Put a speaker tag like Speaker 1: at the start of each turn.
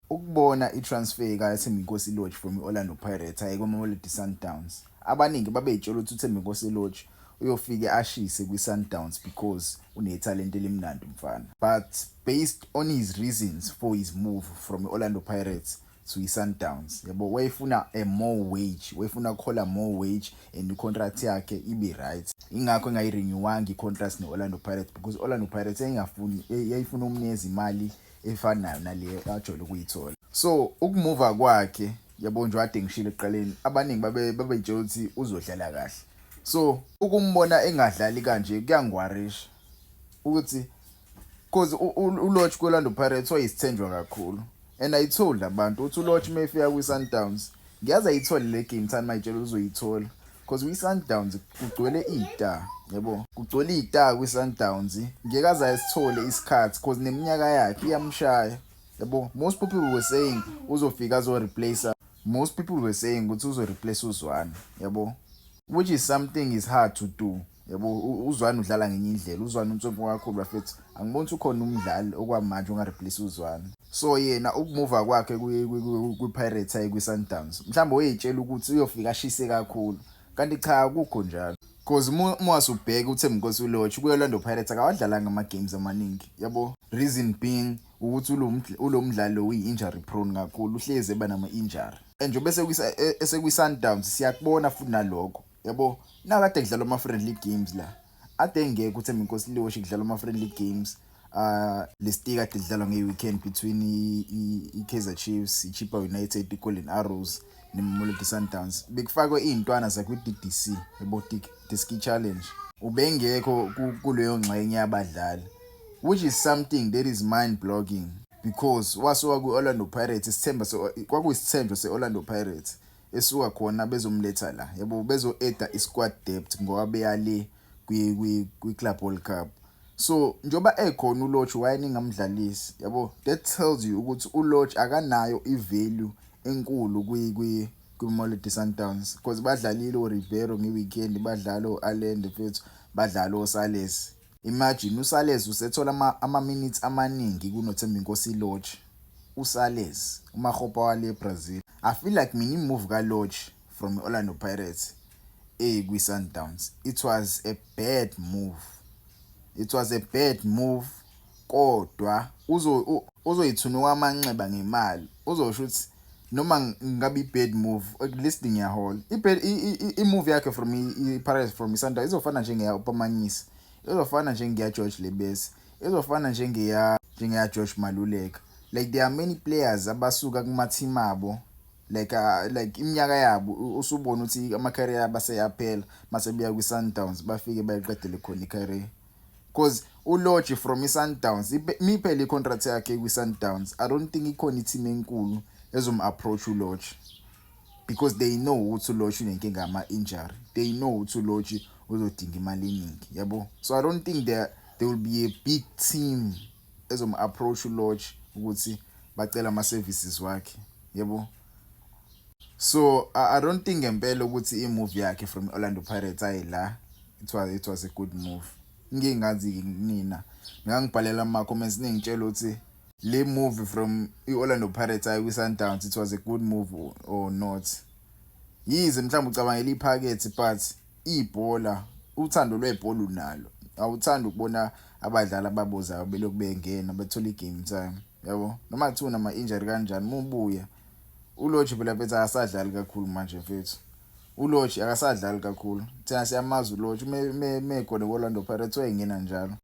Speaker 1: ukubona itransfer kaThembinkosi Lorch from i-Orlando Pirates aye kwa-Mamelodi Sundowns. Abaningi babeyitshela ukuthi uThembinkosi Lorch uyofike ashise kwi-Sundowns because unethalente elimnandi umfana. But based on his reasons for his move from i-Orlando Pirates to i-Sundowns, yabo wayefuna a more wage, wayefuna ukhola more wage and i-contract yakhe ibe right. Ingakho engayirenewanga i-contract ne-Orlando Pirates because Orlando Pirates yayifuna umnikeza imali efanayo nale ajole ukuyithola. So ukumuva kwakhe yabo nje wade ngishilo eqaleni abaningi babeyitshela ukuthi uzodlala kahle. So ukumbona engadlali kanje kuyangwarisha ukuthi cause uLorch kwiOrlando Pirates wayisithenjwa kakhulu. And I told abantu uthi uLorch mayefika kwi-Sundowns ngiyazi ayithole le game time mayitshela uzoyithola because kwi-Sundowns kugcwele ita yabo kugcwele ita kwi-Sundowns ngiyekazi ayisithole isikhathi because neminyaka yakhe iyamshaya yabo. Most people were saying uzofika azoreplace ukuthi uzoreplace uZwane yabo, which is something is hard to do yabo. uZwane udlala ngenye indlela, uZwane uNtsompo kakhulu bafethu angiboni ukuthi ukhona umdlali okwamanje ongareplace uZwane. So yena ukumuva kwakhe kwi-Pirates aye kwi-Sundowns mhlawumbe wayetshela ukuthi uyofika ashise kakhulu kanti cha akukho njalo because mwasubheka uThembinkosi Lorch kwi-Orlando Pirates akawadlalanga ama-games amaningi yabo. Reason being ukuthi ulo mdlalo uyi-injury prone kakhulu, uhlezi eba nama-injury and nje bese esekwi-Sundowns siyakubona futhi nalokho yabo. Nakade kudlalwa ama-friendly games la ade engekho uThembinkosi Lorch kudlalwa ama-friendly games. Lestika kade kudlalwa nge-weekend between i-Kaizer Chiefs, i-Chippa United, i-Golden Arrows ne-Mamelodi Sundowns. Bekufakwe iy'ntwana zakwi-DDC yabo, Diski Challenge. Ubengekho kuleyo ngxenye yabadlali, which is something that is mind-blogging because wasuka kwi-Orlando Pirates kwakuyisithenjwa se-Orlando Pirates esuka khona bezomletha la yabo, bezo-add i-squad depth ngoba beyale kwi-Club World Cup. So njoba ekhona uLorch wayeningamdlalisi yabo, that tells you ukuthi uLorch akanayo i-value enkulu kwi-Mamelodi Sundowns because badlalile uRibeiro nge-weekend, badlala u-Allende futhi badlala uSalles. Imagine uSalles usethola ama-minutes amaningi kunoThembinkosi Lorch. uSalles uMakgopa wale eBrazil. I feel like mina imove kaLorch from Orlando Pirates kwi-Sundowns, it was a bad move kodwa uzoyithunuka amanxeba ngemali, uzosho ukuthi noma ngabe i-bad move at least ngiyahola. I-move yakhe from i-Pirates from i-Sundowns izofana njengeya uPamanyisa, izofana njengeya George Lebese, izofana njengeya George Maluleka. Like there are many players abasuka kuma-team abo like iminyaka yabo usubona ukuthi ama-career abaseyaphela mase beya kwi-Sundowns bafike bayiqedele khona i-career. Because uLorch from i-Sundowns miphela i-contract yakhe kwi-Sundowns, I don't think ikhona i-team enkulu ezom-approach uLorch because they know ukuthi uLorch unenkinga ama-injury, they know ukuthi uLorch uzodinga imali eningi yabo. So I don't think there will be a big team ezom-approach uLorch ukuthi bacela ama-services wakhe yabo. So I don't think ngempela ukuthi i-move yakhe from Orlando Pirates ayila it was a good move. Ngingazi nina ngangibhalela ama-comments ningitshela ukuthi le move from i-Orlando Pirates aye kwi-Sundowns it was a good move or not. Yize mhlawumbe ucabangela iphakethe but ibhola, uthando lwebhola unalo, awuthandi ukubona abadlali ababozayo belokhu bengena bethola i-game time yabo. Noma kuthiwa nama-injury kanjani mubuya uLorch phela bethu akasadlali kakhulu manje mfethu. uLorch akasadlali kakhulu, thina siyamazi uLorch mekhona kwi-Orlando Pirates wayengena njalo.